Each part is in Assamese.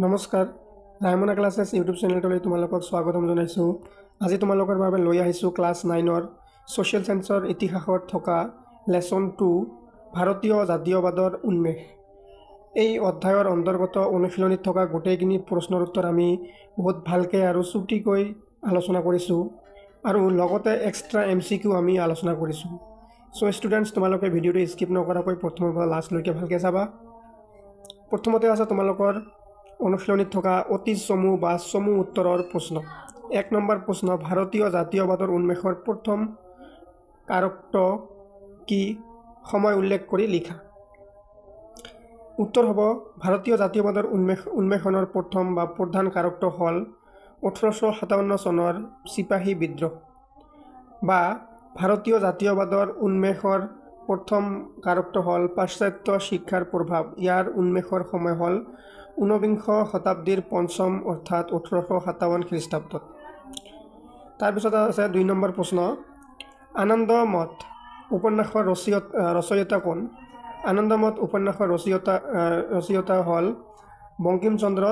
নমস্কাৰ ৰায়মনা ক্লাছেছ ইউটিউব চেনেলটোলৈ তোমালোকক স্বাগতম জনাইছোঁ। আজি তোমালোকৰ বাবে লৈ আহিছোঁ ক্লাছ 9ৰ ছ'চিয়েল সায়েন্সৰ ইতিহাসত থকা লেছন 2 ভাৰতীয় জাতীয়বাদৰ উন্মেষ। এই অধ্যায়ৰ অন্তৰ্গত অনুশীলনীত থকা গোটেইখিনি প্ৰশ্নৰ উত্তৰ আমি বহুত ভালকৈ আৰু চুটিকৈ আলোচনা কৰিছোঁ আৰু লগতে এক্সট্ৰা MCQ আমি আলোচনা কৰিছোঁ। চ' ষ্টুডেণ্টছ, তোমালোকে ভিডিঅ'টো স্কিপ নকৰাকৈ প্ৰথমৰ পৰা লাষ্টলৈকে ভালকৈ চাবা। প্ৰথমতে আছে তোমালোকৰ অনুশীলনীত থকা অতি চমু বা চমু উত্তৰৰ প্ৰশ্ন। 1 নম্বৰ প্ৰশ্ন, ভাৰতীয় জাতীয়বাদৰ উন্মেষৰ প্ৰথম কাৰকটো কি, সময় উল্লেখ কৰি লিখা। উত্তৰ হ'ব ভাৰতীয় জাতীয়বাদৰ উন্মেষণৰ প্ৰথম বা প্ৰধান কাৰকটো হ'ল 1857 চনৰ চিপাহী বিদ্ৰোহ। বা ভাৰতীয় জাতীয়বাদৰ উন্মেষৰ প্ৰথম কাৰকটো হ'ল পাশ্চাত্য শিক্ষাৰ প্ৰভাৱ। ইয়াৰ উন্মেষৰ সময় হ'ল 19বিংশ শতাব্দীৰ পঞ্চম অৰ্থাৎ 1857 খ্ৰীষ্টাব্দত। তাৰপিছত আছে 2 নম্বৰ প্ৰশ্ন, আনন্দমঠ উপন্যাসৰ ৰচয়িতা কোন। আনন্দমঠ উপন্যাসৰ ৰচয়িতা হ'ল বংকিমচন্দ্ৰ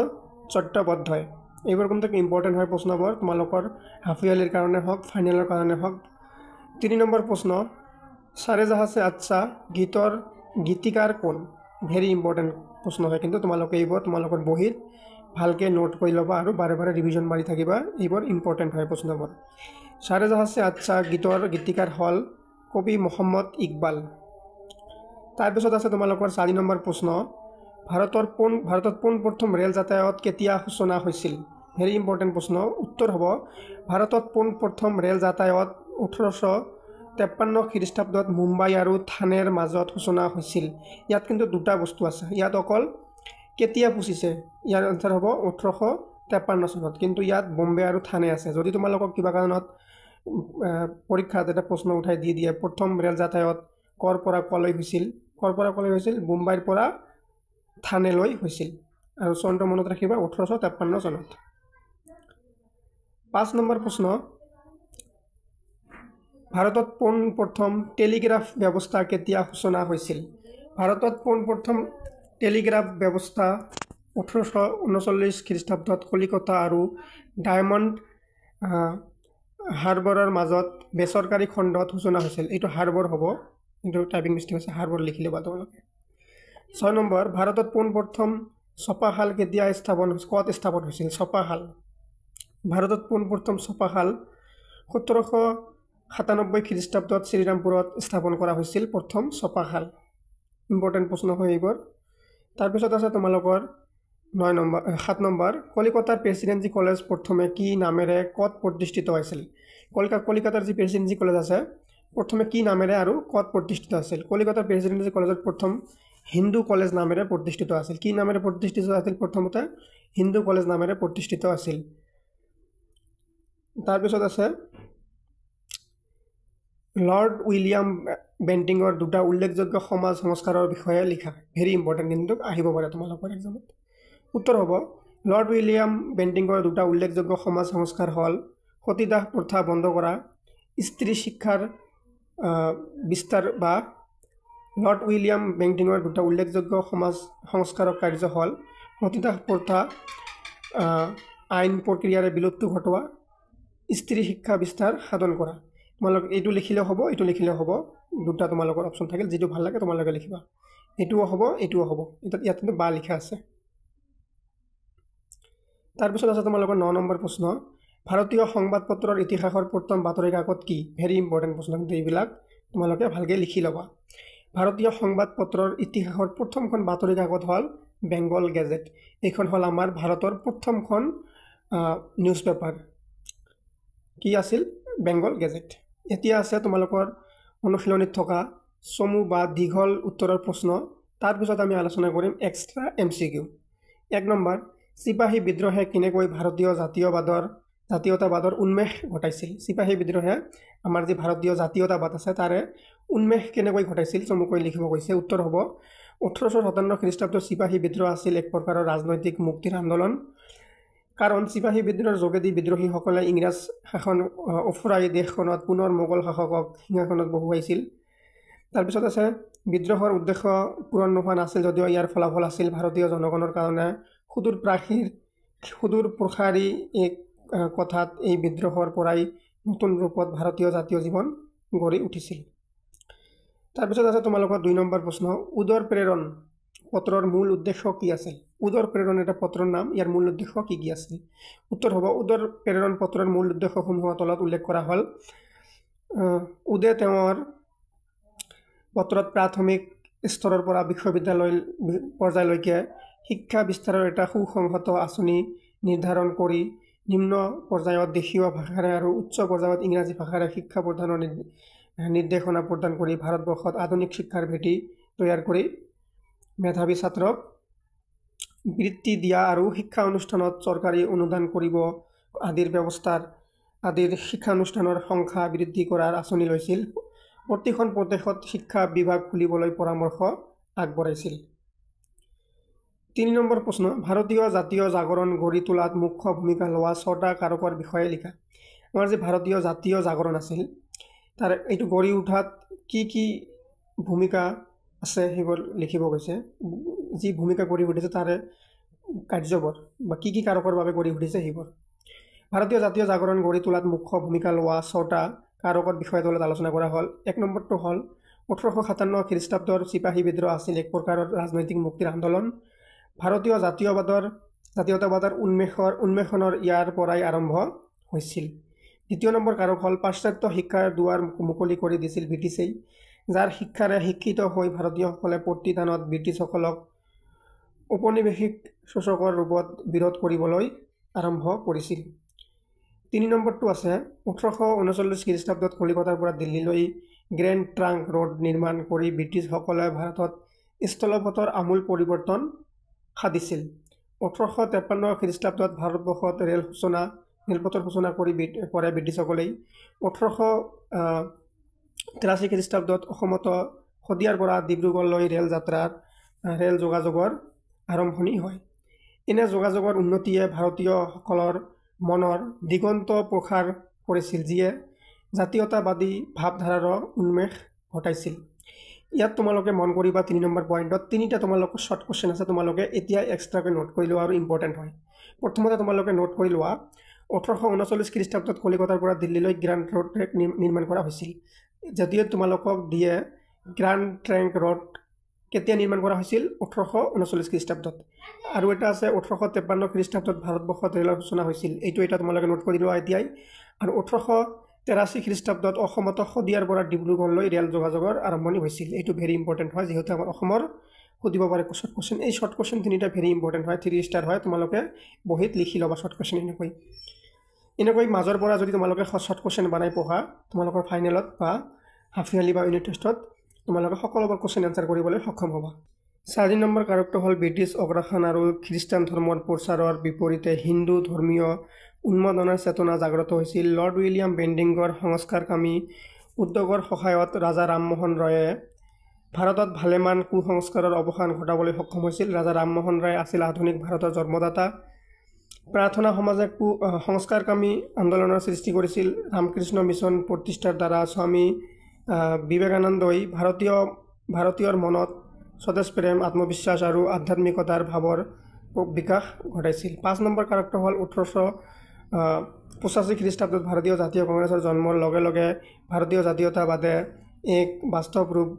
চট্টোপাধ্যায়। এইবোৰ কিন্তু ইম্পৰ্টেণ্ট হয় প্ৰশ্নবোৰ, তোমালোকৰ হাফ ইয়াৰলিৰ কাৰণে হওক ফাইনেলৰ কাৰণে হওক। 3 নম্বৰ প্ৰশ্ন, সাৰে জাহাঁ সে আচ্ছা গীতৰ গীতিকাৰ কোন। ভেৰি ইম্পৰ্টেণ্ট প্ৰশ্ন হয়, কিন্তু তোমালোকে এইবোৰ তোমালোকৰ বহীত ভালকৈ নোট কৰি ল'বা আৰু বাৰে বাৰে ৰিভিজন মাৰি থাকিবা। এইবোৰ ইম্পৰ্টেণ্ট হয় প্ৰশ্নবোৰ। সাৰে জাহাঁ সে আচ্ছা গীতৰ গীতিকাৰ হ'ল কবি মহম্মদ ইকবাল। তাৰপিছত আছে তোমালোকৰ 4 নম্বৰ প্ৰশ্ন, ভাৰতত পোনপ্ৰথম ৰেল যাতায়াত কেতিয়া সূচনা হৈছিল। ভেৰি ইম্পৰ্টেণ্ট প্ৰশ্ন। উত্তৰ হ'ব ভাৰতত পোনপ্ৰথম ৰেল যাতায়াত 1853 খ্ৰীষ্টাব্দত মুম্বাই আৰু থানেৰ মাজত সূচনা হৈছিল। ইয়াত কিন্তু দুটা বস্তু আছে, ইয়াত অকল কেতিয়া পুচিছে, ইয়াৰ আনচাৰ হ'ব 1853 চনত, কিন্তু ইয়াত বম্বে আৰু থানে আছে। যদি তোমালোকক কিবা কাৰণত পৰীক্ষাত এটা প্ৰশ্ন উঠাই দি দিয়ে প্ৰথম ৰেল যাতায়াত ক'ৰ পৰা ক'লৈ হৈছিল, মুম্বাইৰ পৰা থানেলৈ হৈছিল, আৰু চনটো মনত ৰাখিবা 1853 চনত। 5 নম্বৰ প্ৰশ্ন, ভাৰতত পোনপ্ৰথম টেলিগ্ৰাফ ব্যৱস্থা কেতিয়া সূচনা হৈছিল। ভাৰতত পোনপ্ৰথম টেলিগ্ৰাফ ব্যৱস্থা 1839 খ্ৰীষ্টাব্দত কলিকতা আৰু ডায়মণ্ড হাৰ্বৰৰ মাজত বেচৰকাৰী খণ্ডত সূচনা হৈছিল। এইটো হাৰ্বৰ হ'ব, কিন্তু টাইপিং মিষ্টেক আছে, হাৰ্বৰ লিখি ল'বা তোমালোকে। 6 নম্বৰ, ভাৰতত পোনপ্ৰথম ছপাশাল কেতিয়া ক'ত স্থাপন হৈছিল। ছপাশাল, ভাৰতত পোনপ্ৰথম ছপাশাল 1797 খ্ৰীষ্টাব্দত শ্ৰীৰামপুৰত স্থাপন কৰা হৈছিল প্ৰথম ছপাশাল। ইম্পৰ্টেণ্ট প্ৰশ্ন হয় এইবোৰ। তাৰপিছত আছে তোমালোকৰ 7 নম্বৰ, কলিকতাৰ প্ৰেচিডেঞ্চি কলেজ প্ৰথমে কি নামেৰে ক'ত প্ৰতিষ্ঠিত হৈছিল। কলিকতাৰ যি প্ৰেচিডেঞ্চি কলেজ আছে প্ৰথমে কি নামেৰে আৰু ক'ত প্ৰতিষ্ঠিত আছিল। কলিকতাৰ প্ৰেচিডেঞ্চি কলেজত প্ৰথম হিন্দু কলেজ নামেৰে প্ৰতিষ্ঠিত আছিল। কি নামেৰে প্ৰতিষ্ঠিত আছিল, প্ৰথমতে হিন্দু কলেজ নামেৰে প্ৰতিষ্ঠিত আছিল। তাৰপিছত আছে লৰ্ড উইলিয়াম বেণ্টিঙৰ দুটা উল্লেখযোগ্য সমাজ সংস্কাৰৰ বিষয়ে লিখা। ভেৰি ইম্পৰ্টেণ্ট, কিন্তু আহিব পাৰে তোমালোকৰ এক্সামত। উত্তৰ হ'ব লৰ্ড উইলিয়াম বেণ্টিঙৰ দুটা উল্লেখযোগ্য সমাজ সংস্কাৰ হ'ল সতীদাহ প্ৰথা বন্ধ কৰা, স্ত্ৰী শিক্ষাৰ বিস্তাৰ। বা লৰ্ড উইলিয়াম বেণ্টিঙৰ দুটা উল্লেখযোগ্য সমাজ সংস্কাৰক কাৰ্য হ'ল সতীদাহ প্ৰথা আইন প্ৰক্ৰিয়াৰে বিলুপ্তি ঘটোৱা, স্ত্ৰী শিক্ষা বিস্তাৰ সাধন কৰা। তোমালোকে এইটো লিখিলেও হ'ব, এইটো লিখিলেও হ'ব, দুটা তোমালোকৰ অপশ্যন থাকিল, যিটো ভাল লাগে তোমালোকে লিখিবা। এইটোও হ'ব, এইটোও হ'ব, ইয়াত কিন্তু বা লিখা আছে। তাৰপিছত আছে তোমালোকৰ 9 নম্বৰ প্ৰশ্ন, ভাৰতীয় সংবাদ পত্ৰৰ ইতিহাসৰ প্ৰথম বাতৰি কাকত কি। ভেৰি ইম্পৰ্টেণ্ট প্ৰশ্ন, কিন্তু এইবিলাক তোমালোকে ভালকৈ লিখি ল'বা। ভাৰতীয় সংবাদ পত্ৰৰ ইতিহাসৰ প্ৰথমখন বাতৰি কাকত হ'ল বেংগল গেজেট। এইখন হ'ল আমাৰ ভাৰতৰ প্ৰথমখন নিউজ পেপাৰ। কি আছিল, বেংগল গেজেট। এতিয়া আছে তোমালোকৰ অনুশীলনীত থকা চমু বা দীঘল উত্তৰৰ প্ৰশ্ন। তাৰপিছত আমি আলোচনা কৰিম এক্সট্ৰা MCQ। 1 নম্বৰ, চিপাহী বিদ্ৰোহে কেনেকৈ ভাৰতীয় জাতীয়তাবাদৰ উন্মেষ ঘটাইছিল। চিপাহী বিদ্ৰোহে আমাৰ যি ভাৰতীয় জাতীয়তাবাদ আছে তাৰে উন্মেষ কেনেকৈ ঘটাইছিল চমুকৈ লিখিব কৈছে। উত্তৰ হ'ব 1857 খ্ৰীষ্টাব্দৰ চিপাহী বিদ্ৰোহ আছিল এক প্ৰকাৰৰ ৰাজনৈতিক মুক্তিৰ আন্দোলন। কাৰণ চিপাহী বিদ্ৰোহৰ যোগেদি বিদ্ৰোহীসকলে ইংৰাজ শাসন অফুৰাই দেশখনত পুনৰ মোগল শাসকক সিংহাসনত বহুৱাইছিল। তাৰপিছত আছে বিদ্ৰোহৰ উদ্দেশ্য পূৰণ নোহোৱা নাছিল যদিও ইয়াৰ ফলাফল আছিল ভাৰতীয় জনগণৰ কাৰণে সুদূৰ প্ৰসাৰী এক কথাত এই বিদ্ৰোহৰ পৰাই নতুন ৰূপত ভাৰতীয় জাতীয় জীৱন গঢ়ি উঠিছিল। তাৰপিছত আছে তোমালোকৰ 2 নম্বৰ প্ৰশ্ন, উদৰ প্ৰেৰণ পত্ৰৰ মূল উদ্দেশ্য কি আছিল? উদৰ প্ৰেৰণ এটা পত্ৰৰ নাম, ইয়াৰ মূল উদ্দেশ্য কি কি আছিল? উত্তৰ হ'ব, উদৰ প্ৰেৰণ পত্ৰৰ মূল উদ্দেশ্যসমূহৰ তলত উল্লেখ কৰা হ'ল। উদে তেওঁৰ পত্ৰত প্ৰাথমিক স্তৰৰ পৰা বিশ্ববিদ্যালয় পৰ্যায়লৈকে শিক্ষা বিস্তাৰৰ এটা সুসংহত আঁচনি নিৰ্ধাৰণ কৰি নিম্ন পৰ্যায়ত দেশীয় ভাষাৰে আৰু উচ্চ পৰ্যায়ত ইংৰাজী ভাষাৰে শিক্ষা প্ৰদানৰ নিৰ্দেশনা প্ৰদান কৰি ভাৰতবৰ্ষত আধুনিক শিক্ষাৰ ভেটি তৈয়াৰ কৰি মেধাৱী ছাত্ৰক বৃত্তি দিয়া আৰু শিক্ষা অনুষ্ঠানত চৰকাৰী অনুদান কৰিব আদিৰ শিক্ষানুষ্ঠানৰ সংখ্যা বৃদ্ধি কৰাৰ আঁচনি লৈছিল। প্ৰতিখন প্ৰদেশত শিক্ষা বিভাগ খুলিবলৈ পৰামৰ্শ আগবঢ়াইছিল। 3 নম্বৰ প্ৰশ্ন, ভাৰতীয় জাতীয় জাগৰণ গঢ়ি তোলাত মুখ্য ভূমিকা লোৱা 6টা কাৰকৰ বিষয়ে লিখা। আমাৰ যে ভাৰতীয় জাতীয় জাগৰণ আছিল, তাৰ এইটো গঢ়ি উঠাত কি কি ভূমিকা আছে সেইবোৰ লিখিব গৈছে। যি ভূমিকা গঢ়ি উঠিছে তাৰে কাৰ্যবোৰ বা কি কি কাৰকৰ বাবে গঢ়ি উঠিছে সেইবোৰ। ভাৰতীয় জাতীয় জাগৰণ গঢ়ি তোলাত মুখ্য ভূমিকা লোৱা 6টা কাৰকৰ বিষয়ে তলত আলোচনা কৰা হ'ল। 1 নম্বৰটো হ'ল 1857 খ্ৰীষ্টাব্দৰ চিপাহী বিদ্ৰোহ আছিল এক প্ৰকাৰৰ ৰাজনৈতিক মুক্তিৰ আন্দোলন। ভাৰতীয় জাতীয়তাবাদৰ উন্মেষণৰ ইয়াৰ পৰাই আৰম্ভ হৈছিল। 2 নম্বৰ কাৰক হ'ল পাশ্চাত্য শিক্ষাৰ দুৱাৰ মুকলি কৰি দিছিল ব্ৰিটিছেই, যাৰ শিক্ষাৰে শিক্ষিত হৈ ভাৰতীয়সকলে প্ৰতিদানত ব্ৰিটিছসকলক ঔপনিৱেশিক শোষকৰ ৰূপত বিৰোধ কৰিবলৈ আৰম্ভ কৰিছিল। 3 নম্বৰটো আছে 1839 খ্ৰীষ্টাব্দত কলিকতাৰ পৰা দিল্লীলৈ গ্ৰেণ্ড ট্ৰাংক ৰোড নিৰ্মাণ কৰি ব্ৰিটিছসকলে ভাৰতত স্থলপথৰ আমূল পৰিৱৰ্তন সাধিছিল। 1853 খ্ৰীষ্টাব্দত ভাৰতবৰ্ষত ৰেলপথৰ সূচনা কৰে ব্ৰিটিছসকলেই। 1883 খ্ৰীষ্টাব্দত অসমত শদিয়াৰ পৰা ডিব্ৰুগড়লৈ ৰেল যোগাযোগৰ আৰম্ভণি হয়। এনে যোগাযোগৰ উন্নতিয়ে ভাৰতীয়সকলৰ মনৰ দিগন্ত প্ৰসাৰ কৰিছিল, যিয়ে জাতীয়তাবাদী ভাৱধাৰাৰো উন্মেষ ঘটাইছিল। ইয়াত তোমালোকে মন কৰিবা 3 নম্বৰ পইণ্টত 3টা তোমালোকৰ শ্বৰ্ট কুৱেশ্যন আছে, তোমালোকে এতিয়া এক্সট্ৰাকৈ নোট কৰি লোৱা আৰু ইম্পৰ্টেণ্ট হয়। প্ৰথমতে তোমালোকে নোট কৰি লোৱা 1839 খ্ৰীষ্টাব্দত কলিকতাৰ পৰা দিল্লীলৈ গ্ৰেণ্ড ৰোড ট্ৰেক নিৰ্মাণ কৰা হৈছিল। যদিও তোমালোকক দিয়ে গ্ৰেণ্ড ট্ৰেংক ৰোড কেতিয়া নিৰ্মাণ কৰা হৈছিল? 1839 খ্ৰীষ্টাব্দত। আৰু এটা আছে 1853 খ্ৰীষ্টাব্দত ভাৰতবৰ্ষত ৰেলৰ সূচনা হৈছিল। এইটো এটা তোমালোকে নোট কৰি লোৱা এতিয়াই। আৰু 1883 খ্ৰীষ্টাব্দত অসমত শদিয়াৰ পৰা ডিব্ৰুগড়লৈ ৰেল যোগাযোগৰ আৰম্ভণি হৈছিল। এইটো ভেৰি ইম্পৰ্টেণ্ট হয়, যিহেতু আমাৰ অসমৰ সুধিব পাৰে শ্বৰ্ট কুৱেশ্যন। এই শ্বৰ্ট কুৱেশ্যন 3টা ভেৰি ইম্পৰ্টেণ্ট হয়, 3 ষ্টাৰ হয়। তোমালোকে বহীত লিখি ল'বা শ্বৰ্ট কুৱেশ্যন এনেকৈ মাজৰ পৰা যদি তোমালোকে শ্বৰ্ট কুৱেশ্যন বনাই পঢ়া, তোমালোকৰ ফাইনেলত বা হাফ ইয়াৰলি বা ইউনিট টেষ্টত তোমালোকে সকলোবোৰ কুৱেশ্যন এনচাৰ কৰিবলৈ সক্ষম হ'বা। 4 নম্বৰ কাৰকটো হ'ল ব্ৰিটিছ অগ্ৰাসন আৰু খ্ৰীষ্টান ধৰ্মৰ প্ৰচাৰৰ বিপৰীতে হিন্দু ধৰ্মীয় উন্মাদনাৰ চেতনা জাগ্ৰত হৈছিল। লৰ্ড উইলিয়াম বেণ্টিঙৰ সংস্কাৰকামী উদ্যোগৰ সহায়ত ৰাজা ৰামমোহন ৰয়ে ভাৰতত ভালেমান কুসংস্কাৰৰ অৱসান ঘটাবলৈ সক্ষম হৈছিল। ৰাজা ৰামমোহন ৰায় আছিল আধুনিক ভাৰতৰ জন্মদাতা। প্ৰাৰ্থনা সমাজে সংস্কাৰকামী আন্দোলনৰ সৃষ্টি কৰিছিল। ৰামকৃষ্ণ মিছন প্ৰতিষ্ঠাৰ দ্বাৰা স্বামী বিবেকানন্দই ভাৰতীয়ৰ মনত স্বদেশ প্ৰেম, আত্মবিশ্বাস আৰু আধ্যাত্মিকতাৰ ভাৱৰ বিকাশ ঘটাইছিল। 5 নম্বৰ কাৰকটো হ'ল 1885 খ্ৰীষ্টাব্দত ভাৰতীয় জাতীয় কংগ্ৰেছৰ জন্মৰ লগে লগে ভাৰতীয় জাতীয়তাবাদে এক বাস্তৱ ৰূপ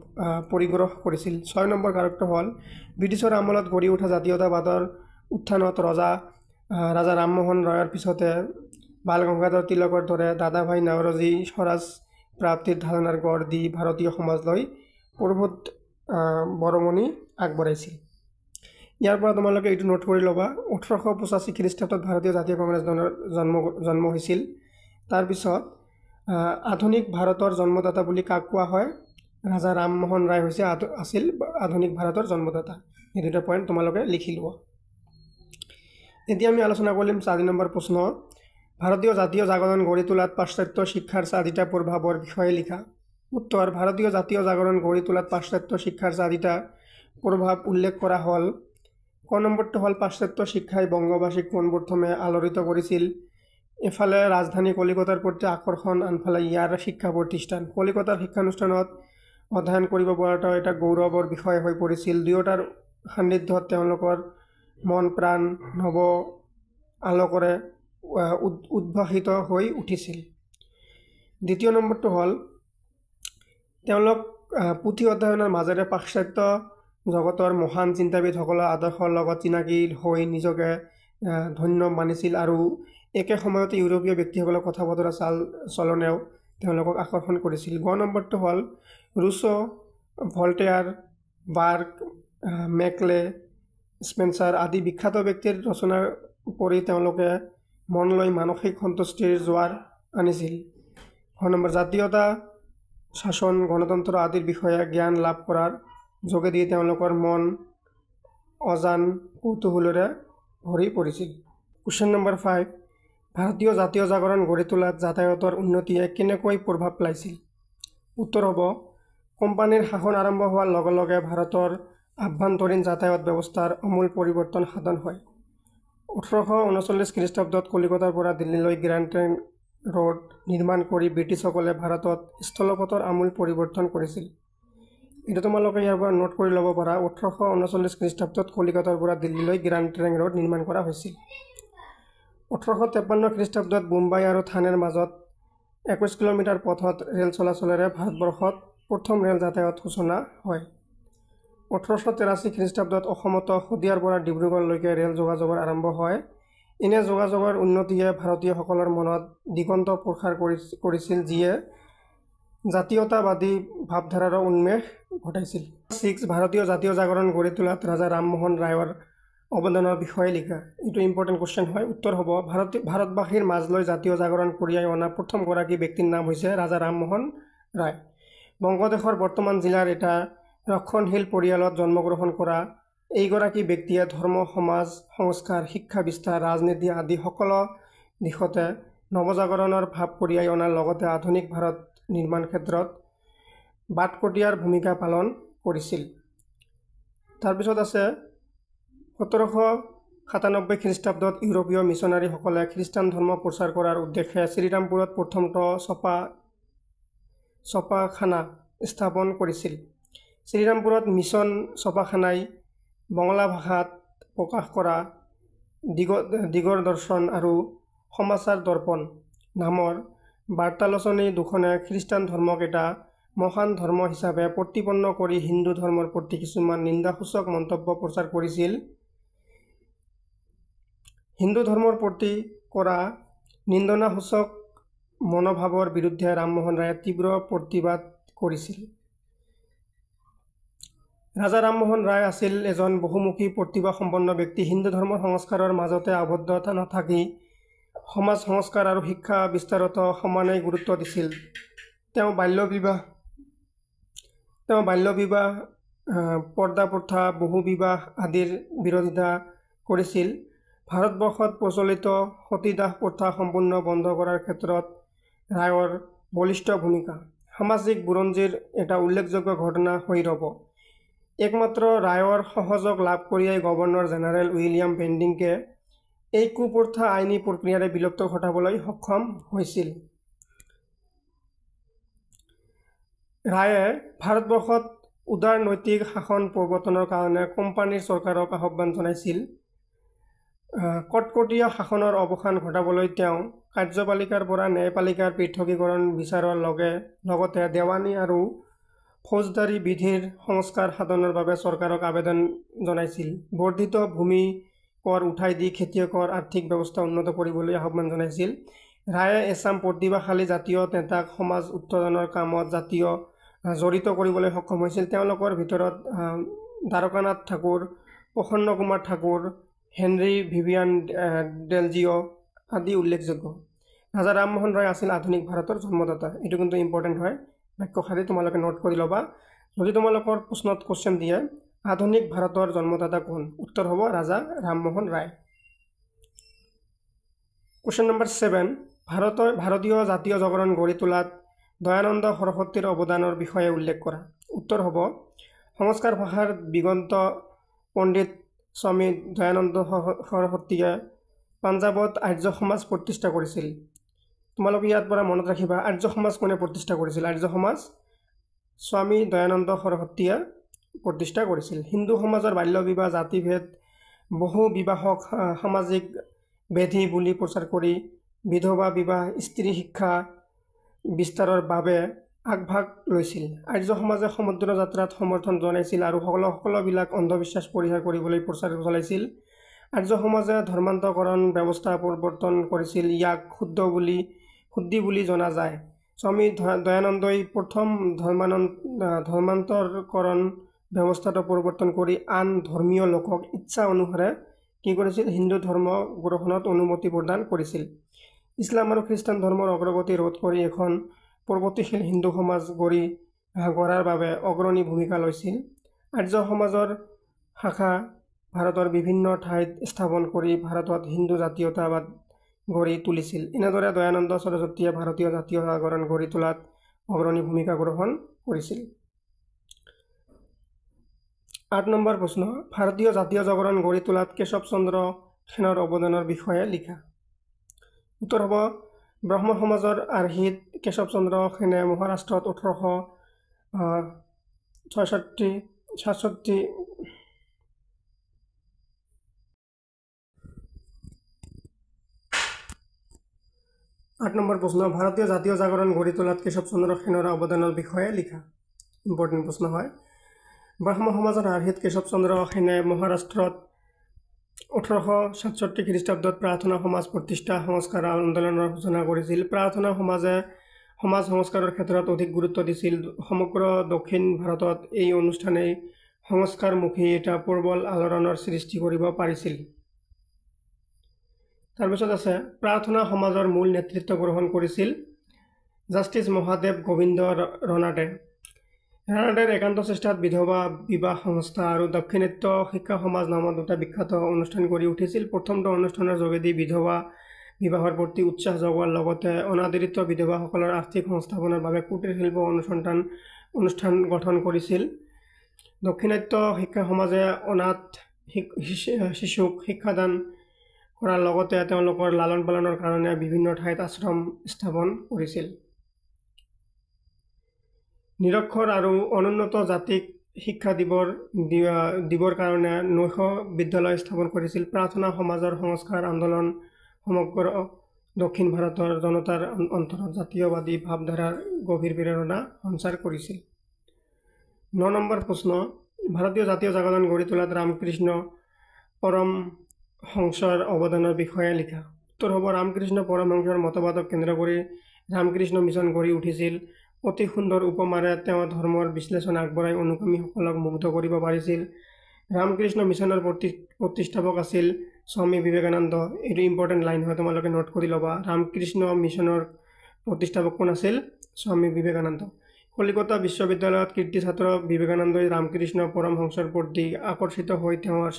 পৰিগ্ৰহ কৰিছিল। 6 নম্বৰ কাৰকটো হ'ল ব্ৰিটিছৰ আমোলত গঢ়ি উঠা জাতীয়তাবাদৰ উত্থানত ৰাজা ৰামমোহন ৰয়ৰ পিছতে বাল গংগাধৰ তিলকৰ দৰে দাদাভাই নৱৰোজী স্বৰাজ প্ৰাপ্তিৰ ধাৰণাৰ গঢ় দি ভাৰতীয় সমাজলৈ প্ৰভূত বৰঙণি আগবঢ়াইছিল। ইয়াৰ পৰা তোমালোকে এইটো নোট কৰি ল'বা 1885 খ্ৰীষ্টাব্দত ভাৰতীয় জাতীয় কংগ্ৰেছ দলৰ জন্ম হৈছিল। তাৰপিছত আধুনিক ভাৰতৰ জন্মদাতা বুলি কাক কোৱা হয়? ৰাজা ৰামমোহন ৰায় আছিল আধুনিক ভাৰতৰ জন্মদাতা। এই 2টা পইণ্ট তোমালোকে লিখি লোৱা। এতিয়া আমি আলোচনা কৰিম 4 নম্বৰ প্ৰশ্ন, ভাৰতীয় জাতীয় জাগৰণ গঢ়ি তোলাত পাশ্চাত্য শিক্ষাৰ 4টা প্ৰভাৱৰ বিষয়ে লিখা। উত্তৰ, ভাৰতীয় জাতীয় জাগৰণ গঢ়ি তোলাত পাশ্চাত্য শিক্ষাৰ 4টা প্ৰভাৱ উল্লেখ কৰা হ'ল। ক নম্বৰটো হ'ল পাশ্চাত্য শিক্ষাই বংগবাসীক পোনপ্ৰথমে আলোড়িত কৰিছিল। এফালে ৰাজধানী কলিকতাৰ প্ৰতি আকৰ্ষণ, আনফালে ইয়াৰ শিক্ষা প্ৰতিষ্ঠান। কলিকতাৰ শিক্ষানুষ্ঠানত অধ্যয়ন কৰিব পৰাটো এটা গৌৰৱৰ বিষয় হৈ পৰিছিল। দুয়োটাৰ সান্নিধ্যত মন প্ৰাণ নৱ আলোকৰে উদ্ভাসিত হৈ উঠিছিল। দ্বিতীয় নম্বৰটো হ'ল তেওঁলোক পুথি অধ্যয়নৰ মাজেৰে পাশ্চাত্য জগতৰ মহান চিন্তাবিদসকলৰ আদৰ্শৰ লগত চিনাকি হৈ নিজকে ধন্য মানিছিল আৰু একে সময়তে ইউৰোপীয় ব্যক্তিসকলৰ কথা বতৰা চলনেও তেওঁলোকক আকৰ্ষণ কৰিছিল। গ নম্বৰটো হ'ল ৰুছো, ভল্টেয়াৰ, বাৰ্গ, মেকলে, স্পেন্সাৰ আদি বিখ্যাত ব্যক্তিৰ ৰচনাৰ পঢ়ি তেওঁলোকে মনলৈ মানসিক সন্তুষ্টিৰ জোৱাৰ আনিছিল। ঘ নম্বৰ জাতীয়তা, শাসন, গণতন্ত্ৰ আদিৰ বিষয়ে জ্ঞান লাভ কৰাৰ যোগেদি তেওঁলোকৰ মন অজান কৌতূহলেৰে ভৰি পৰিছিল। কুৱেশ্যন নম্বৰ 5, ভাৰতীয় জাতীয় জাগৰণ গঢ়ি তোলাত যাতায়াতৰ উন্নতিয়ে কেনেকৈ প্ৰভাৱ পেলাইছিল? উত্তৰ হ'ব কোম্পানীৰ শাসন আৰম্ভ হোৱাৰ লগে লগে ভাৰতৰ আভ্যন্তৰীণ যাতায়াত ব্যৱস্থাৰ আমূল পৰিৱৰ্তন সাধন হয়। 1839 খ্ৰীষ্টাব্দত কলিকতাৰ পৰা দিল্লীলৈ গ্ৰেণ্ড ট্ৰেংক ৰোড নিৰ্মাণ কৰি ব্ৰিটিছসকলে ভাৰতত স্থলপথৰ আমূল পৰিৱৰ্তন কৰিছিল। এইটো তোমালোকে ইয়াৰ পৰা নোট কৰি ল'ব পাৰা। 1839 খ্ৰীষ্টাব্দত কলিকতাৰ পৰা দিল্লীলৈ গ্ৰেণ্ড ট্ৰেংক ৰোড নিৰ্মাণ কৰা হৈছিল। 1853 খ্ৰীষ্টাব্দত মুম্বাই আৰু থানেৰ মাজত 21 কিলোমিটাৰ পথত ৰেল চলাচলেৰে ভাৰতবৰ্ষত প্ৰথম ৰেল যাতায়াত সূচনা হয়। 1883 খ্ৰীষ্টাব্দত অসমতো শদিয়াৰ পৰা ডিব্ৰুগড়লৈকে ৰেল যোগাযোগৰ আৰম্ভ হয়। এনে যোগাযোগৰ উন্নতিয়ে ভাৰতীয়সকলৰ মনত দিগন্ত প্ৰসাৰ কৰিছিল, যিয়ে জাতীয়তাবাদী ভাৱধাৰাৰো উন্মেষ ঘটাইছিল। 6 ভাৰতীয় জাতীয় জাগৰণ গঢ়ি তোলাত ৰাজা ৰামমোহন ৰায়ৰ অৱদানৰ বিষয়ে লিখা। এইটো ইম্পৰ্টেণ্ট কুৱেশ্যন হয়। উত্তৰ হ'ব ভাৰতবাসীৰ মাজলৈ জাতীয় জাগৰণ কঢ়িয়াই অনা প্ৰথমগৰাকী ব্যক্তিৰ নাম হৈছে ৰাজা ৰামমোহন ৰায়। বংগদেশৰ বৰ্তমান জিলাৰ এটা ৰক্ষণশীল পৰিয়ালত জন্মগ্ৰহণ কৰা এইগৰাকী ব্যক্তিয়ে ধৰ্ম, সমাজ সংস্কাৰ, শিক্ষা বিস্তাৰ, ৰাজনীতি আদি সকলো দিশতে নৱজাগৰণৰ ভাৱ কঢ়িয়াই অনাৰ লগতে আধুনিক ভাৰত নিৰ্মাণ ক্ষেত্ৰত বাটকটীয়াৰ ভূমিকা পালন কৰিছিল। তাৰপিছত আছে 1797 খ্ৰীষ্টাব্দত ইউৰোপীয় মিছনাৰীসকলে খ্ৰীষ্টান ধৰ্ম প্ৰচাৰ কৰাৰ উদ্দেশ্যে শ্ৰীৰামপুৰত প্ৰথমটো ছপাখানা স্থাপন কৰিছিল। শ্ৰীৰামপুৰত মিছন ছপাখানাই বঙলা ভাষাত প্ৰকাশ কৰা দিগদৰ্শন আৰু সমাচাৰ দৰ্পণ নামৰ বাৰ্তালোচনী দুখনে খ্ৰীষ্টান ধৰ্মক এটা মহান ধৰ্ম হিচাপে প্ৰতিপন্ন কৰি হিন্দু ধৰ্মৰ প্ৰতি কিছুমান নিন্দাসূচক মন্তব্য প্ৰচাৰ কৰিছিল। হিন্দু ধৰ্মৰ প্ৰতি কৰা নিন্দনাসূচক মনোভাৱৰ বিৰুদ্ধে ৰামমোহন ৰায়ে তীব্ৰ প্ৰতিবাদ কৰিছিল। ৰাজা ৰামমোহন ৰায় আছিল এজন বহুমুখী প্ৰতিভাসম্পন্ন ব্যক্তি। হিন্দু ধৰ্মৰ সংস্কাৰৰ মাজতে আবদ্ধ নাথাকি সমাজ সংস্কাৰ আৰু শিক্ষা বিস্তাৰত সমানেই গুৰুত্ব দিছিল। তেওঁ বাল্য বিবাহ, পৰ্দা প্ৰথা, বহু বিবাহ আদিৰ বিৰোধিতা কৰিছিল। ভাৰতবৰ্ষত প্ৰচলিত সতীদাহ প্ৰথা সম্পূৰ্ণ বন্ধ কৰাৰ ক্ষেত্ৰত ৰায়ৰ বলিষ্ঠ ভূমিকা সামাজিক বুৰঞ্জীৰ এটা উল্লেখযোগ্য ঘটনা হৈ ৰ'ব। একমাত্ৰ ৰায়ৰ সহযোগ লাভ কৰিয়েই গভৰ্ণৰ জেনেৰেল উইলিয়াম বেণ্টিঙে এই কুপ্ৰথা আইনী প্ৰক্ৰিয়াৰে বিলুপ্ত ঘটাবলৈ সক্ষম হৈছিল। ৰায়ে ভাৰতবৰ্ষত উদাৰ নৈতিক শাসন প্ৰৱৰ্তনৰ কাৰণে কোম্পানীৰ চৰকাৰক আহ্বান জনাইছিল। কটকটীয়া শাসনৰ অৱসান ঘটাবলৈ তেওঁ কাৰ্যপালিকাৰ পৰা ন্যায়পালিকাৰ পৃথকীকৰণ বিচাৰৰ লগতে দেৱানী আৰু ফৌজদাৰী বিধিৰ সংস্কাৰ সাধনৰ বাবে চৰকাৰক আবেদন জনাইছিল। বৰ্ধিত ভূমি কৰ উঠাই দি খেতিয়কৰ আৰ্থিক ব্যৱস্থা উন্নত কৰিবলৈ আহ্বান জনাইছিল। ৰায়ে এচাম প্ৰতিভাশালী জাতীয় নেতাক সমাজ উত্তৰণৰ কামত জড়িত কৰিবলৈ সক্ষম হৈছিল। তেওঁলোকৰ ভিতৰত দ্বাৰকানাথ ঠাকুৰ, প্ৰসন্ন কুমাৰ ঠাকুৰ, হেনৰী ভিভিয়ান ডেলজিঅ' আদি উল্লেখযোগ্য। ৰাজা ৰামমোহন ৰায় আছিল আধুনিক ভাৰতৰ জন্মদাতা। এইটো কিন্তু ইম্পৰ্টেণ্ট হয়, বাক্যশাৰী তোমালোকে নোট কৰি ল'বা। যদি তোমালোকৰ প্ৰশ্নত কুৱেশ্যন দিয়ে আধুনিক ভাৰতৰ জন্মদাতা কোন? উত্তৰ হ'ব ৰাজা ৰামমোহন ৰায়। কুৱেশ্যন নম্বৰ 7, ভাৰতীয় জাতীয় জাগৰণ গঢ়ি তোলাত দয়ানন্দ সৰস্বতীৰ অৱদানৰ বিষয়ে উল্লেখ কৰা। উত্তৰ হ'ব সংস্কাৰ ভাষাৰ দিগন্ত পণ্ডিত স্বামী দয়ানন্দ সৰস্বতীয়ে পাঞ্জাৱত আৰ্য সমাজ প্ৰতিষ্ঠা কৰিছিল। তোমালোকে ইয়াৰ পৰা মনত ৰাখিবা, আৰ্য সমাজ কোনে প্ৰতিষ্ঠা কৰিছিল? আৰ্য সমাজ স্বামী দয়ানন্দ সৰস্বতীয়ে প্ৰতিষ্ঠা কৰিছিল। হিন্দু সমাজৰ বাল্য বিবাহ, জাতিভেদ, বহু বিবাহক সামাজিক ব্যাধি বুলি প্ৰচাৰ কৰি বিধৱা বিবাহ স্ত্ৰী শিক্ষা বিস্তাৰৰ বাবে আগভাগ লৈছিল। আৰ্য সমাজে সমুদ্ৰ যাত্ৰাত সমৰ্থন জনাইছিল আৰু সকলোবিলাক অন্ধবিশ্বাস পৰিহাৰ কৰিবলৈ প্ৰচাৰ চলাইছিল। আৰ্য সমাজে ধৰ্মান্তৰকৰণ ব্যৱস্থা প্ৰৱৰ্তন কৰিছিল। ইয়াক শুদ্ধি বুলি জনা যায়। স্বামী দয়ানন্দই প্ৰথম ধৰ্মান্তৰকৰণ ব্যৱস্থাটো প্ৰৱৰ্তন কৰি আন ধৰ্মীয় লোকক ইচ্ছা অনুসাৰে কি কৰিছিল? হিন্দু ধৰ্ম গ্ৰহণত অনুমতি প্ৰদান কৰিছিল। ইছলাম আৰু খ্ৰীষ্টান ধৰ্মৰ অগ্ৰগতি ৰোধ কৰি এখন প্ৰগতিশীল হিন্দু সমাজ গঢ়াৰ বাবে অগ্ৰণী ভূমিকা লৈছিল। আৰ্য সমাজৰ শাখা ভাৰতৰ বিভিন্ন ঠাইত স্থাপন কৰি ভাৰতত হিন্দু জাতীয়তাবাদ গঢ়ি তুলিছিল। এনেদৰে দয়ানন্দ সৰস্বতীয়ে ভাৰতীয় জাতীয় জাগৰণ গঢ়ি তোলাত অগ্ৰণী ভূমিকা গ্ৰহণ কৰিছিল। ৮ নম্বৰ প্ৰশ্ন, ভাৰতীয় জাতীয় জাগৰণ গঢ়ি তোলাত কেশৱ চন্দ্ৰ সেনৰ অৱদানৰ বিষয়ে লিখা। উত্তৰ হ'ব ব্ৰহ্ম সমাজৰ আৰ্হিত কেশৱ চন্দ্ৰ সেনে মহাৰাষ্ট্ৰত 1867 ৮ নম্বৰ প্ৰশ্ন, ভাৰতীয় জাতীয় জাগৰণ গঢ়ি তোলাত কেশৱ চন্দ্ৰ সেনৰ অৱদানৰ বিষয়ে লিখা। ইম্পৰ্টেণ্ট প্ৰশ্ন হয়। ব্ৰাহ্ম সমাজৰ আৰ্হিত কেশৱ চন্দ্ৰ সেনে মহাৰাষ্ট্ৰত 1867 খ্ৰীষ্টাব্দত প্ৰাৰ্থনা সমাজ প্ৰতিষ্ঠা সংস্কাৰ আন্দোলনৰ সূচনা কৰিছিল। প্ৰাৰ্থনা সমাজে সমাজ সংস্কাৰৰ ক্ষেত্ৰত অধিক গুৰুত্ব দিছিল। সমগ্ৰ দক্ষিণ ভাৰতত এই অনুষ্ঠানেই সংস্কাৰমুখী এটা প্ৰবল আলোড়নৰ সৃষ্টি কৰিব পাৰিছিল। তাৰপিছত আছে প্ৰাৰ্থনা সমাজৰ মূল নেতৃত্ব গ্ৰহণ কৰিছিল জাষ্টিছ মহাদেৱ গোবিন্দ ৰানাডে। ৰানাডেৰ একান্ত চেষ্টাত বিধৱা বিবাহ সংস্থা আৰু দাক্ষিণাত্য শিক্ষা সমাজ নামৰ দুটা বিখ্যাত অনুষ্ঠান গঢ়ি উঠিছিল। প্ৰথমটো অনুষ্ঠানৰ যোগেদি বিধৱা বিবাহৰ প্ৰতি উৎসাহ যোগোৱাৰ লগতে অনাদৰিত বিধৱাসকলৰ আৰ্থিক সংস্থাপনৰ বাবে কুটিৰ শিল্প অনুষ্ঠান গঠন কৰিছিল। দাক্ষিণাত্য শিক্ষা সমাজে অনাথ শিশুক শিক্ষাদান কৰাৰ লগতে তেওঁলোকৰ লালন পালনৰ কাৰণে বিভিন্ন ঠাইত আশ্ৰম স্থাপন কৰিছিল। নিৰক্ষৰ আৰু অনুন্নত জাতিক শিক্ষা দিবৰ কাৰণে নৈশ বিদ্যালয় স্থাপন কৰিছিল। প্ৰাৰ্থনা সমাজৰ সংস্কাৰ আন্দোলন সমগ্ৰ দক্ষিণ ভাৰতৰ জনতাৰ অন্তৰত জাতীয়বাদী ভাৱধাৰাৰ গভীৰ প্ৰেৰণা সঞ্চাৰ কৰিছিল। ৯ নম্বৰ প্ৰশ্ন, ভাৰতীয় জাতীয় জাগৰণ গঢ়ি তোলাত ৰামকৃষ্ণ পৰমহংসৰ অৱদানৰ বিষয়ে লিখা। উত্তৰ হ'ব ৰামকৃষ্ণ পৰমহংসৰ মতবাদক কেন্দ্ৰ কৰি ৰামকৃষ্ণ মিছন গঢ়ি উঠিছিল। অতি সুন্দৰ উপমাৰে তেওঁ ধৰ্মৰ বিশ্লেষণ আগবঢ়াই অনুগামীসকলক মুগ্ধ কৰিব পাৰিছিল। ৰামকৃষ্ণ মিছনৰ প্ৰতিষ্ঠাপক আছিল স্বামী বিবেকানন্দ। এইটো ইম্পৰ্টেণ্ট লাইন হয়, তোমালোকে নোট কৰি ল'বা। ৰামকৃষ্ণ মিছনৰ প্ৰতিষ্ঠাপক কোন আছিল? স্বামী বিবেকানন্দ। কলিকতা বিশ্ববিদ্যালয়ত কীৰ্তি ছাত্ৰ বিবেকানন্দই ৰামকৃষ্ণ পৰমহংসৰ প্ৰতি আকৰ্ষিত হৈ তেওঁৰ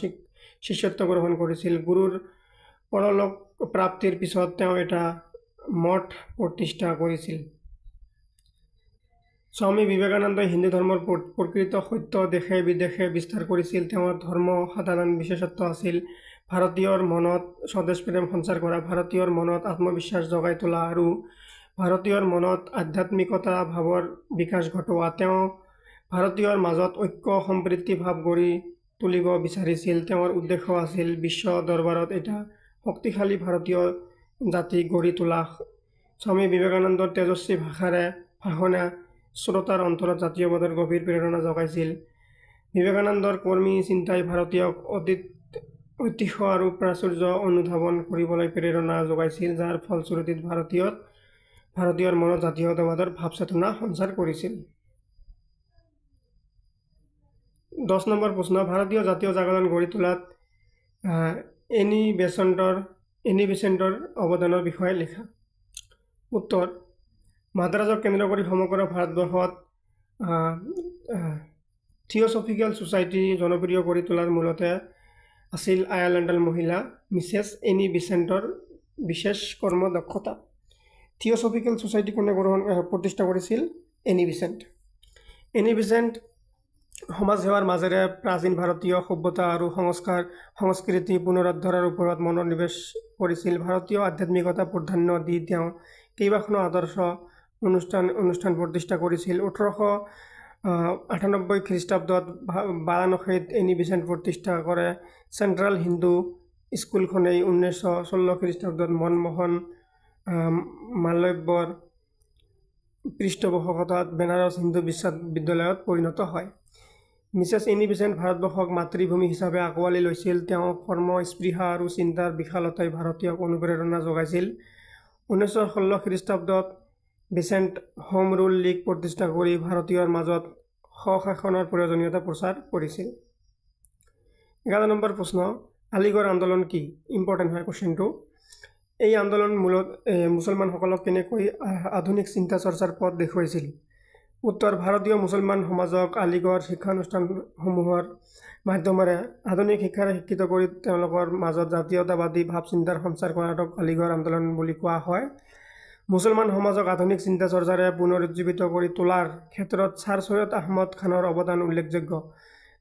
শিষ্যত্ব গ্ৰহণ কৰিছিল। গুৰুৰ পৰলোক প্ৰাপ্তিৰ পিছত তেওঁ এটা মঠ প্ৰতিষ্ঠা কৰিছিল। স্বামী বিবেকানন্দই হিন্দু ধৰ্মৰ প্ৰকৃত সত্য দেশে বিদেশে বিস্তাৰ কৰিছিল। তেওঁৰ ধৰ্ম সাধাৰণ বিশেষত্ব আছিল ভাৰতীয়ৰ মনত স্বদেশ প্ৰেম সঞ্চাৰ কৰা, ভাৰতীয়ৰ মনত আত্মবিশ্বাস জগাই তোলা আৰু ভাৰতীয়ৰ মনত আধ্যাত্মিকতা ভাৱৰ বিকাশ ঘটোৱা। তেওঁ ভাৰতীয়ৰ মাজত ঐক্য সম্প্ৰীতি ভাৱ গঢ়ি তুলিব বিচাৰিছিল। তেওঁৰ উদ্দেশ্য আছিল বিশ্ব দৰবাৰত এটা শক্তিশালী ভাৰতীয় জাতি গঢ়ি তোলা। স্বামী বিবেকানন্দৰ তেজস্বী ভাষণে শ্ৰোতাৰ অন্তৰত জাতীয়বাদৰ গভীৰ প্ৰেৰণা জগাইছিল। বিবেকানন্দৰ কৰ্মী চিন্তাই ভাৰতীয়ক ঐতিহ্য আৰু প্ৰাচুৰ্য অনুধাৱন কৰিবলৈ প্ৰেৰণা যোগাইছিল, যাৰ ফলশ্ৰুতিত ভাৰতীয়ৰ মনত জাতীয়তাবাদৰ ভাৱ চেতনা সঞ্চাৰ কৰিছিল। ১০ নম্বৰ প্ৰশ্ন, ভাৰতীয় জাতীয় জাগৰণ গঢ়ি তোলাত এনি বেচেণ্টৰ অৱদানৰ বিষয়ে লিখা। উত্তৰ, মাদ্ৰাজক কেন্দ্ৰ কৰি সমগ্ৰ ভাৰতবৰ্ষত থিঅ'ছফিকেল ছ'চাইটি জনপ্ৰিয় কৰি তোলাৰ মূলতে আছিল আয়াৰলেণ্ডৰ মহিলা মিছেছ এনি বেচেণ্টৰ বিশেষ কৰ্মদক্ষতা। থিঅ'ছফিকেল ছ'চাইটি কোনে প্ৰতিষ্ঠা কৰিছিল? এনি বেচেণ্ট। এনি বেচেণ্ট সমাজ সেৱাৰ মাজেৰে প্ৰাচীন ভাৰতীয় সভ্যতা আৰু সংস্কৃতি পুনৰুদ্ধাৰৰ ওপৰত মনোনিৱেশ কৰিছিল। ভাৰতীয় আধ্যাত্মিকতা প্ৰাধান্য দি তেওঁ কেইবাখনো আদৰ্শ অনুষ্ঠান প্ৰতিষ্ঠা কৰিছিল। 98 খ্ৰীষ্টাব্দত বাৰাণসীত এনি বেচেণ্ট প্ৰতিষ্ঠা কৰে। চেণ্ট্ৰেল হিন্দু স্কুলখনেই 1916 খ্ৰীষ্টাব্দত মনমোহন মালব্যৰ পৃষ্ঠপোষকতাত বেনাৰস হিন্দু বিশ্ববিদ্যালয়ত পৰিণত হয়। মিছেছ এনি বেচেণ্ট ভাৰতবৰ্ষক মাতৃভূমি হিচাপে আঁকোৱালি লৈছিল। তেওঁ কৰ্ম স্পৃহা আৰু চিন্তাৰ বিশালতাই ভাৰতীয়ক অনুপ্ৰেৰণা যোগাইছিল। 1916 খ্ৰীষ্টাব্দত বেচেণ্ট হোম ৰুল লীগ প্ৰতিষ্ঠা কৰি ভাৰতীয়ৰ মাজত স্বশাসনৰ প্ৰয়োজনীয়তা প্ৰচাৰ কৰিছিল। 11 নম্বৰ প্ৰশ্ন, আলিগড় আন্দোলন কি? ইম্পৰ্টেণ্ট হয় কুৱেশ্যনটো। এই আন্দোলন মূলত মুছলমানসকলক কেনেকৈ আধুনিক চিন্তা চৰ্চাৰ পথ দেখুৱাইছিল? উত্তৰ, ভাৰতীয় মুছলমান সমাজক আলিগড় শিক্ষানুষ্ঠানসমূহৰ মাধ্যমেৰে আধুনিক শিক্ষাৰে শিক্ষিত কৰি তেওঁলোকৰ মাজত জাতীয়তাবাদী ভাৱ চিন্তাৰ সঞ্চাৰ কৰাটোক আলিগড় আন্দোলন বুলি কোৱা হয়। মুছলমান সমাজক আধুনিক চিন্তা চৰ্চাৰে পুনৰুজ্জীৱিত কৰি তোলাৰ ক্ষেত্ৰত ছাৰ সৈয়দ আহমদ খানৰ অৱদান উল্লেখযোগ্য।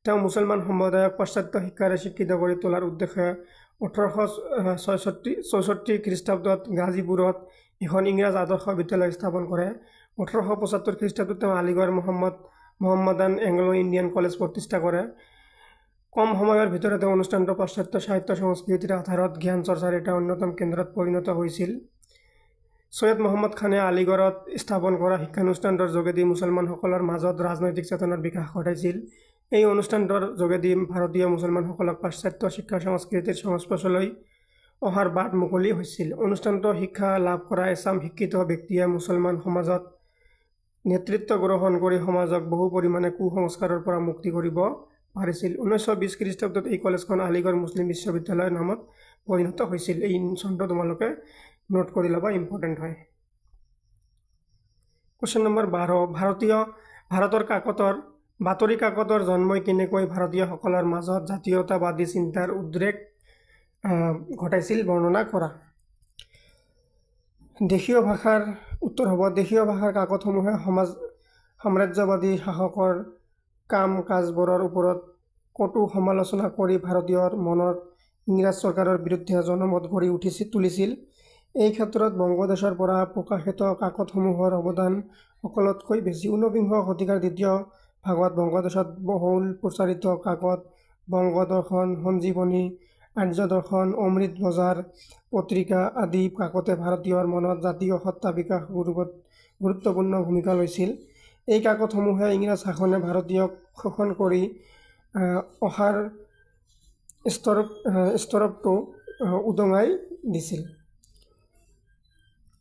তেওঁ মুছলমান সম্প্ৰদায়ক পাশ্চাত্য শিক্ষাৰে শিক্ষিত কৰি তোলাৰ উদ্দেশ্যে 1864 খ্ৰীষ্টাব্দত গাজীপুৰত এখন ইংৰাজ আদৰ্শ বিদ্যালয় স্থাপন কৰে। 1875 খ্ৰীষ্টাব্দত তেওঁ আলিগড় মোহাম্মদান এংলো ইণ্ডিয়ান কলেজ প্ৰতিষ্ঠা কৰে। কম সময়ৰ ভিতৰতে অনুষ্ঠানটো পাশ্চাত্য সাহিত্য সংস্কৃতিৰ আধাৰত জ্ঞান চৰ্চাৰ এটা অন্যতম কেন্দ্ৰত পৰিণত হৈছিল। সৈয়দ মহম্মদ খানে আলিগড়ত স্থাপন কৰা শিক্ষানুষ্ঠানটোৰ যোগেদি মুছলমানসকলৰ মাজত ৰাজনৈতিক চেতনাৰ বিকাশ ঘটাইছিল। এই অনুষ্ঠানটোৰ যোগেদি ভাৰতীয় মুছলমানসকলক পাশ্চাত্য শিক্ষা সংস্কৃতিৰ সংস্পৰ্শলৈ অহাৰ বাট মুকলি হৈছিল। অনুষ্ঠানটো শিক্ষা লাভ কৰা এচাম শিক্ষিত ব্যক্তিয়ে মুছলমান সমাজত নেতৃত্ব গ্ৰহণ কৰি সমাজক বহু পৰিমাণে কুসংস্কাৰৰ পৰা মুক্তি কৰিব পাৰিছিল। 1920 খ্ৰীষ্টাব্দত এই কলেজখন আলিগড় মুছলিম বিশ্ববিদ্যালয়ৰ নামত পৰিণত হৈছিল। এই চনটো তোমালোকে নোট কৰি ল'বা, ইম্পৰ্টেণ্ট হয়। কুৱেশ্যন নম্বৰ 12, ভাৰতৰ বাতৰি কাকতৰ জন্মই কেনেকৈ ভাৰতীয়সকলৰ মাজত জাতীয়তাবাদী চিন্তাৰ উদ্ৰেক ঘটাইছিল বৰ্ণনা কৰা। দেশীয় ভাষাৰ উত্তৰ হ'ব, দেশীয় ভাষাৰ কাকতসমূহে সাম্ৰাজ্যবাদী শাসকৰ কাম কাজবোৰৰ ওপৰত কটু সমালোচনা কৰি ভাৰতীয়ৰ মনত ইংৰাজ চৰকাৰৰ বিৰুদ্ধে জনমত গঢ়ি তুলিছিল। এই ক্ষেত্ৰত বংগদেশৰ পৰা প্ৰকাশিত কাকতসমূহৰ অৱদান সকলোতকৈ বেছি। 19বিংশ শতিকাৰ দ্বিতীয় ভাগত বংগদেশত বহুল প্ৰচাৰিত কাকত বংগদৰ্শন, সঞ্জীৱনী, আৰ্য দৰ্শন, অমৃত বজাৰ পত্ৰিকা আদি কাকতে ভাৰতীয়ৰ মনত জাতীয় সত্তা বিকাশ গুৰুত্বপূৰ্ণ ভূমিকা লৈছিল। এই কাকতসমূহে ইংৰাজ শাসনে ভাৰতীয়ক শোষণ কৰি অহাৰ স্তৰপটো উদঙাই দিছিল।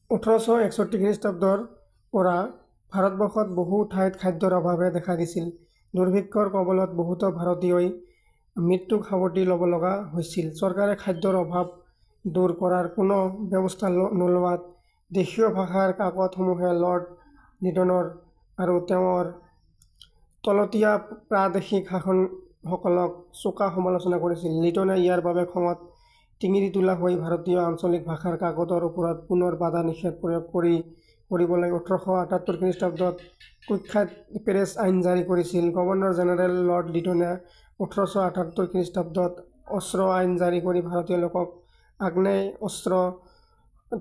1861 খ্ৰীষ্টাব্দৰ পৰা ভাৰতবৰ্ষত বহু ঠাইত খাদ্যৰ অভাৱে দেখা দিছিল। দুৰ্ভিক্ষৰ কবলত বহুতো ভাৰতীয়ই মৃত্যুক সাৱটি ল'ব লগা হৈছিল। চৰকাৰে খাদ্যৰ অভাৱ দূৰ কৰাৰ কোনো ব্যৱস্থা নোলোৱাত দেশীয় ভাষাৰ কাকতসমূহে লৰ্ড লিটনৰ আৰু তেওঁৰ তলতীয়া প্ৰাদেশিক শাসকসকলক চোকা সমালোচনা কৰিছিল। লিটনে ইয়াৰ বাবে খঙত টিঙিৰি তোলা হৈ ভাৰতীয় আঞ্চলিক ভাষাৰ কাকতৰ ওপৰত পুনৰ বাধা নিষেধ প্ৰয়োগ কৰিবলৈ 1878 খ্ৰীষ্টাব্দত কুখ্যাত প্ৰেছ আইন জাৰি কৰিছিল। গভৰ্ণৰ জেনেৰেল লৰ্ড লিটনে 1878 খ্ৰীষ্টাব্দত অস্ত্ৰ আইন জাৰি কৰি ভাৰতীয় লোকক আগ্নেয় অস্ত্ৰ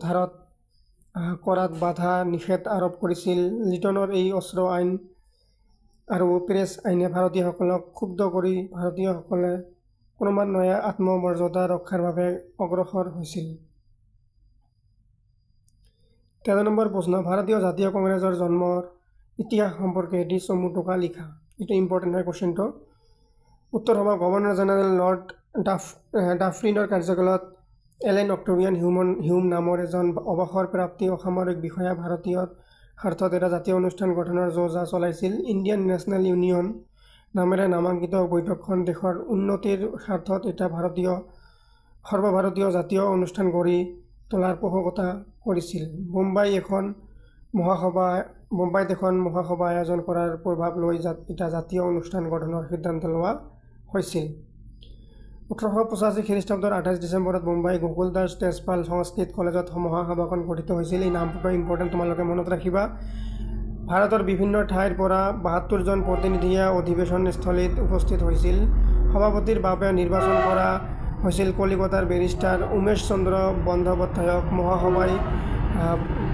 ধাৰত কৰাত বাধা নিষেধ আৰোপ কৰিছিল। লিটনৰ এই অস্ত্ৰ আইন আৰু প্ৰেছ আইনে ভাৰতীয়সকলক ক্ষুব্ধ কৰি ভাৰতীয়সকলে ক্ৰমান্বয়ে আত্মমৰ্যাদা ৰক্ষাৰ বাবে অগ্ৰসৰ হৈছিল। 13 নম্বৰ প্ৰশ্ন, ভাৰতীয় জাতীয় কংগ্ৰেছৰ জন্মৰ ইতিহাস সম্পৰ্কে এটি চমু টোকা লিখা। এইটো ইম্পৰ্টেণ্ট হয় কুৱেশ্যনটো। উত্তৰ হ'ব, গভৰ্ণৰ জেনেৰেল লৰ্ড ডাফৰিনৰ কাৰ্যকালত এলেন অক্টেভিয়ান হিউম নামৰ এজন অৱসৰপ্ৰাপ্ত অসামৰিক বিষয়া ভাৰতীয়ৰ স্বাৰ্থত এটা জাতীয় অনুষ্ঠান গঠনৰ যোজা চলাইছিল। ইণ্ডিয়ান নেশ্যনেল ইউনিয়ন নামেৰে নামাংকিত বৈঠকখন দেশৰ উন্নতিৰ স্বাৰ্থত এটা সৰ্বভাৰতীয় জাতীয় অনুষ্ঠান গঢ়ি তোলাৰ পোষকতা কৰিছিল। বোম্বাইত এখন মহাসভা আয়োজন কৰাৰ প্ৰভাৱ লৈ এটা জাতীয় অনুষ্ঠান গঠনৰ সিদ্ধান্ত লোৱা হৈছিল। 1885 খ্ৰীষ্টাব্দৰ 28 ডিচেম্বৰত মুম্বাই গোকুলদাস তেজপাল সংস্কৃত কলেজত মহাসভাখন গঠিত হৈছিল। এই নামটো ইম্পৰ্টেণ্ট, তোমালোকে মনত ৰাখিবা। ভাৰতৰ বিভিন্ন ঠাইৰ পৰা 72 জন প্ৰতিনিধিয়ে অধিৱেশনস্থলীত উপস্থিত হৈছিল। সভাপতিৰ বাবে নিৰ্বাচন কৰা হৈছিল কলিকতাৰ বেৰিষ্টাৰ উমেশ চন্দ্ৰ বন্দ্যোপাধ্যায়ক। মহাসভাই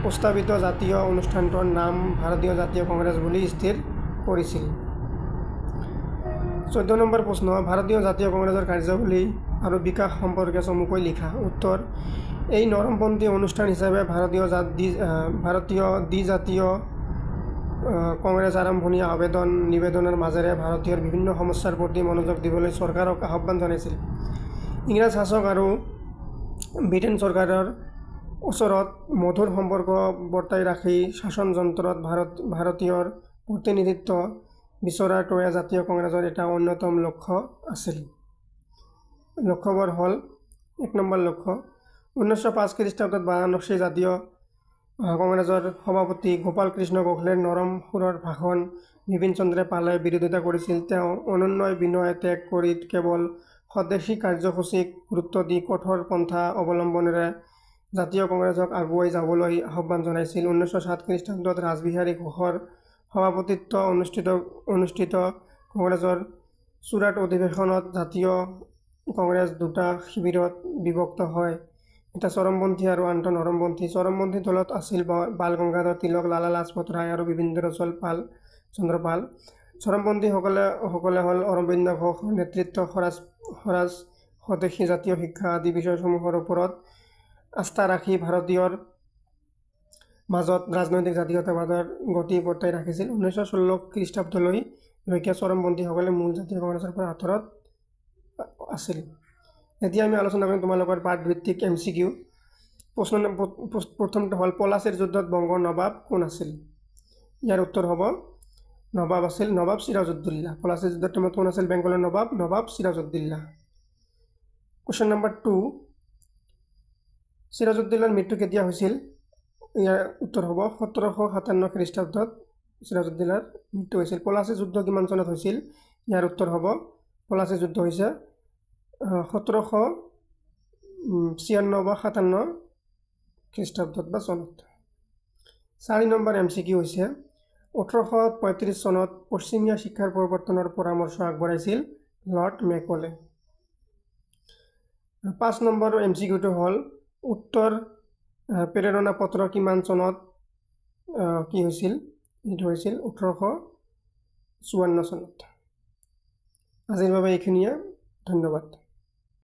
প্ৰস্তাৱিত জাতীয় অনুষ্ঠানটোৰ নাম ভাৰতীয় জাতীয় কংগ্ৰেছ বুলি স্থিৰ কৰিছিল। 14 নম্বৰ প্ৰশ্ন, ভাৰতীয় জাতীয় কংগ্ৰেছৰ কাৰ্যাৱলী আৰু বিকাশ সম্পৰ্কে চমুকৈ লিখা। উত্তৰ, এই নৰমপন্থী অনুষ্ঠান হিচাপে ভাৰতীয় দ্বিজাতীয় কংগ্ৰেছ আৰম্ভণি নিবেদনৰ মাজেৰে ভাৰতীয়ৰ বিভিন্ন সমস্যাৰ প্ৰতি মনোযোগ দিবলৈ চৰকাৰক আহ্বান জনাইছিল। ইংৰাজ শাসক আৰু ব্ৰিটেইন চৰকাৰৰ ওচৰত মধুৰ সম্পৰ্ক বৰ্তাই ৰাখি শাসন যন্ত্ৰত ভাৰতীয়ৰ প্ৰতিনিধিত্ব বিচৰাটোৱে জাতীয় কংগ্ৰেছৰ এটা অন্যতম লক্ষ্য আছিল। লক্ষ্যবোৰ হ'ল: 1 নম্বৰ লক্ষ্য, 1905 খ্ৰীষ্টাব্দত বাৰাণসী জাতীয় কংগ্ৰেছৰ সভাপতি গোপাল কৃষ্ণ গোখলেৰ নৰম সুৰৰ ভাষণ বিপিন চন্দ্ৰ পালে বিৰোধিতা কৰিছিল। তেওঁ অনুনয় বিনয় ত্যাগ কৰি কেৱল স্বদেশী কাৰ্যসূচীক গুৰুত্ব দি কঠোৰ পন্থা অৱলম্বনেৰে জাতীয় কংগ্ৰেছক আগুৱাই যাবলৈ আহ্বান জনাইছিল। 1907 খ্ৰীষ্টাব্দত ৰাসবিহাৰী ঘোষৰ সভাপতিত্বত অনুষ্ঠিত কংগ্ৰেছৰ চুৰাট অধিৱেশনত জাতীয় কংগ্ৰেছ দুটা শিবিৰত বিভক্ত হয়, এটা চৰমপন্থী আৰু আনটো নৰমপন্থী। চৰমপন্থী দলত আছিল বাল গংগাধৰ তিলক, লালা লাজপত ৰায় আৰু বিপিনেন্দ্ৰ চন্দ্ৰ পাল। চৰমপন্থীসকলে হ'ল অৰবিন্দ ঘোষৰ নেতৃত্বত স্বৰাজ, স্বদেশী, জাতীয় শিক্ষা আদি বিষয়সমূহৰ ওপৰত আস্থা ৰাখি ভাৰতীয়ৰ মাজত ৰাজনৈতিক জাতীয়তাবাদৰ গতি বৰ্তাই ৰাখিছিল। 1916 খ্ৰীষ্টাব্দলৈকে চৰমপন্থীসকলে মূল জাতীয় কংগ্ৰেছৰ পৰা আঁতৰত আছিল। এতিয়া আমি আলোচনা কৰিম তোমালোকৰ পাঠভিত্তিক MCQ। প্ৰথমটো হ'ল, পলাচীৰ যুদ্ধত বংগৰ নবাব কোন আছিল? ইয়াৰ উত্তৰ হ'ব নবাব চিৰাজউদ্দৌলা। পলাচীৰ যুদ্ধৰ টাইমত কোন আছিল বেংগলৰ নবাব চিৰাজউদ্দৌলা। কুৱেশ্যন নম্বৰ 2, চিৰাজউদ্দৌলাৰ মৃত্যু কেতিয়া হৈছিল? ইয়াৰ উত্তৰ হ'ব 1757 খ্ৰীষ্টাব্দত চিৰাজউদ্দৌলাৰ মৃত্যু হৈছিল। পলাচী যুদ্ধ কিমান চনত হৈছিল? ইয়াৰ উত্তৰ হ'ব পলাচী যুদ্ধ হৈছে 1756 বা 57 খ্ৰীষ্টাব্দত বা চনত। 4 নম্বৰ MCQ হৈছে, 1835 চনত পশ্চিমীয়া শিক্ষাৰ প্ৰৱৰ্তনৰ পৰামৰ্শ আগবঢ়াইছিল লৰ্ড মেকলে। 5 নম্বৰ MCQটো হ'ল, উত্তৰ প্ৰেৰণা পত্ৰ কিমান চনত কি হৈছিল? এইটো হৈছিল 1854 চনত। আজিৰ বাবে এইখিনিয়ে, ধন্যবাদ।